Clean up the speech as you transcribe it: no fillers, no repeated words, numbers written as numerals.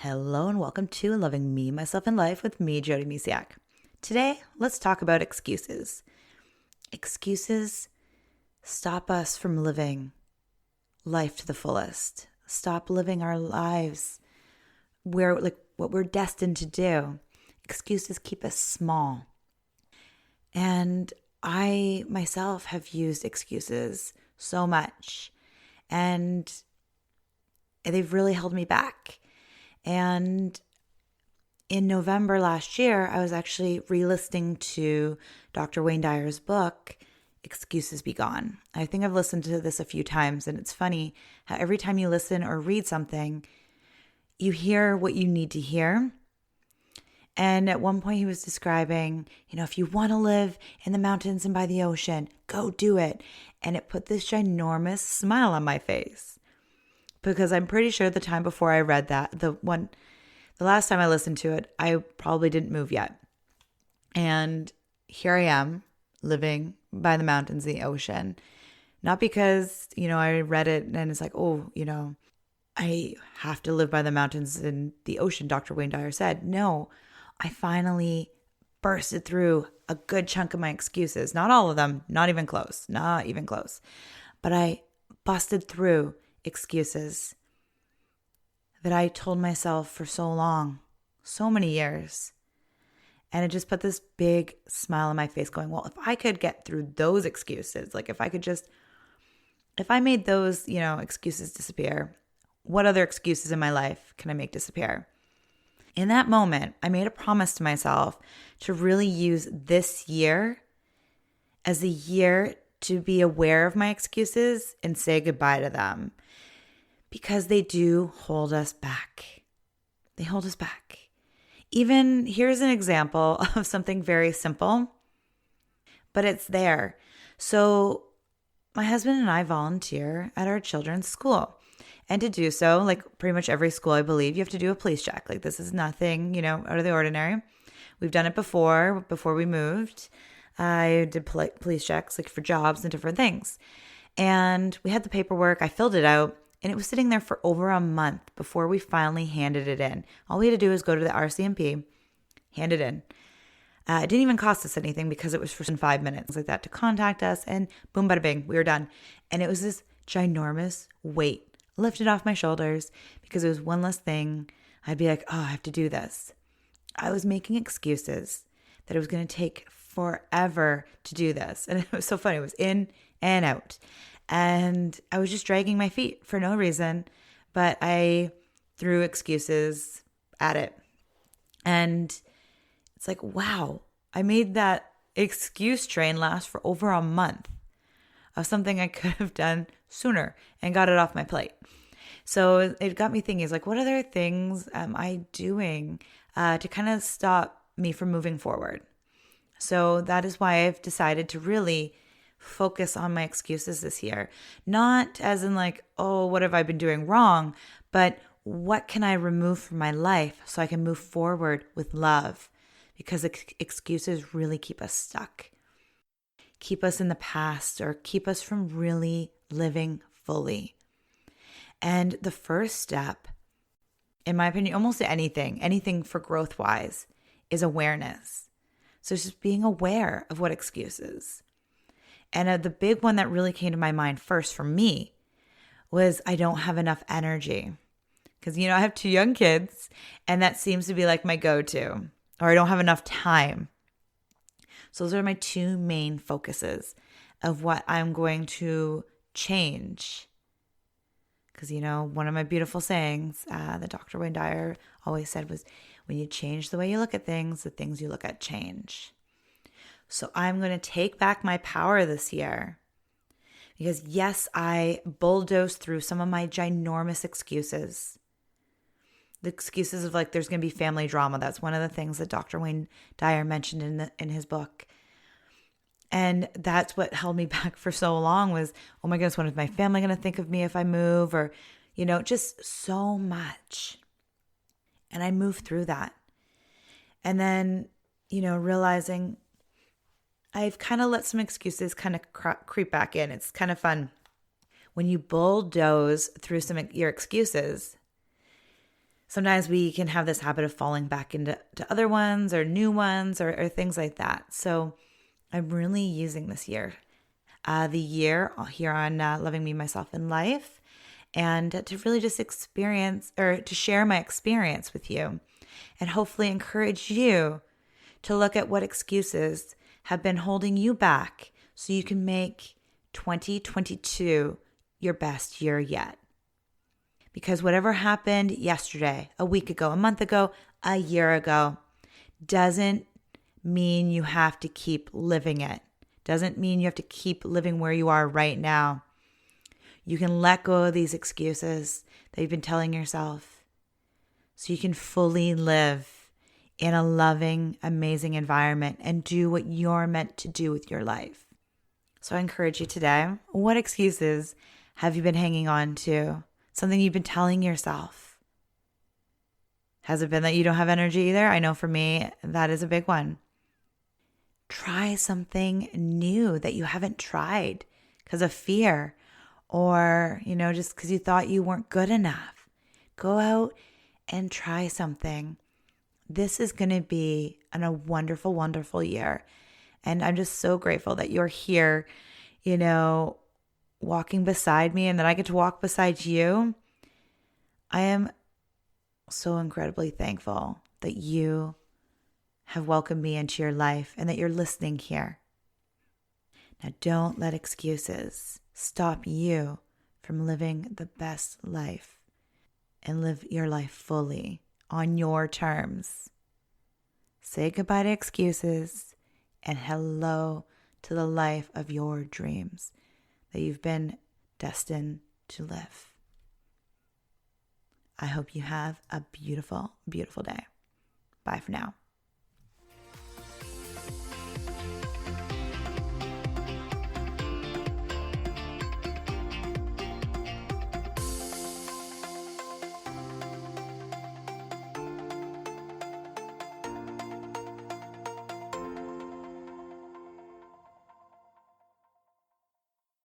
Hello and welcome to Loving Me, Myself, and Life with me, Jody Misiak. Today, let's talk about excuses. Excuses stop us from living life to the fullest. Stop living our lives what we're destined to do. Excuses keep us small. And I myself have used excuses so much, and they've really held me back. And in November last year, I was actually re-listening to Dr. Wayne Dyer's book, Excuses Be Gone. I think I've listened to this a few times, and it's funny how every time you listen or read something, you hear what you need to hear. And at one point he was describing, if you want to live in the mountains and by the ocean, go do it. And it put this ginormous smile on my face. Because I'm pretty sure the time before I read that, the last time I listened to it, I probably didn't move yet. And here I am living by the mountains and the ocean. Not because, I read it and it's like, I have to live by the mountains and the ocean, Dr. Wayne Dyer said. No, I finally bursted through a good chunk of my excuses. Not all of them, not even close. But I busted through excuses that I told myself for so long, so many years. And it just put this big smile on my face going, well, if I could get through those excuses, if I made those, excuses disappear, what other excuses in my life can I make disappear? In that moment, I made a promise to myself to really use this year as a year to be aware of my excuses and say goodbye to them. Because they do hold us back. They hold us back. Even here's an example of something very simple, but it's there. So my husband and I volunteer at our children's school. And to do so, like pretty much every school, I believe, you have to do a police check. Like this is nothing, out of the ordinary. We've done it before we moved. I did police checks like for jobs and different things. And we had the paperwork. I filled it out. And it was sitting there for over a month before we finally handed it in. All we had to do was go to the RCMP, hand it in. It didn't even cost us anything because it was for 5 minutes like that to contact us. And boom, bada bing, we were done. And it was this ginormous weight lifted off my shoulders because it was one less thing. I'd be like, oh, I have to do this. I was making excuses that it was going to take forever to do this. And it was so funny. It was in and out. And I was just dragging my feet for no reason, but I threw excuses at it. And it's like, wow, I made that excuse train last for over a month of something I could have done sooner and got it off my plate. So it got me thinking, what other things am I doing to kind of stop me from moving forward? So that is why I've decided to really focus on my excuses this year. Not as in what have I been doing wrong, but what can I remove from my life so I can move forward with love? Because excuses really keep us stuck, keep us in the past, or keep us from really living fully. And the first step, in my opinion, almost anything for growth-wise, is awareness. So just being aware of what excuses. And the big one that really came to my mind first for me was I don't have enough energy. Because, I have 2 young kids, and that seems to be like my go-to. Or I don't have enough time. So those are my 2 main focuses of what I'm going to change. Because, one of my beautiful sayings that Dr. Wayne Dyer always said was, when you change the way you look at things, the things you look at change. So I'm going to take back my power this year because yes, I bulldozed through some of my ginormous excuses. The excuses of there's going to be family drama. That's one of the things that Dr. Wayne Dyer mentioned in his book. And that's what held me back for so long was, oh my goodness, what is my family going to think of me if I move? Or, just so much. And I moved through that. And then, realizing I've kind of let some excuses kind of creep back in. It's kind of fun. When you bulldoze through some of your excuses, sometimes we can have this habit of falling back into other ones or new ones or things like that. So I'm really using this year, the year here on Loving Me, Myself, and Life, and to really just experience or to share my experience with you and hopefully encourage you to look at what excuses have been holding you back so you can make 2022 your best year yet. Because whatever happened yesterday, a week ago, a month ago, a year ago, doesn't mean you have to keep living it. Doesn't mean you have to keep living where you are right now. You can let go of these excuses that you've been telling yourself so you can fully live in a loving, amazing environment and do what you're meant to do with your life. So I encourage you today, what excuses have you been hanging on to? Something you've been telling yourself. Has it been that you don't have energy either? I know for me, that is a big one. Try something new that you haven't tried because of fear or, just because you thought you weren't good enough. Go out and try something. This is going to be a wonderful, wonderful year. And I'm just so grateful that you're here, walking beside me and that I get to walk beside you. I am so incredibly thankful that you have welcomed me into your life and that you're listening here. Now, don't let excuses stop you from living the best life and live your life fully on your terms. Say goodbye to excuses and hello to the life of your dreams that you've been destined to live. I hope you have a beautiful, beautiful day. Bye for now.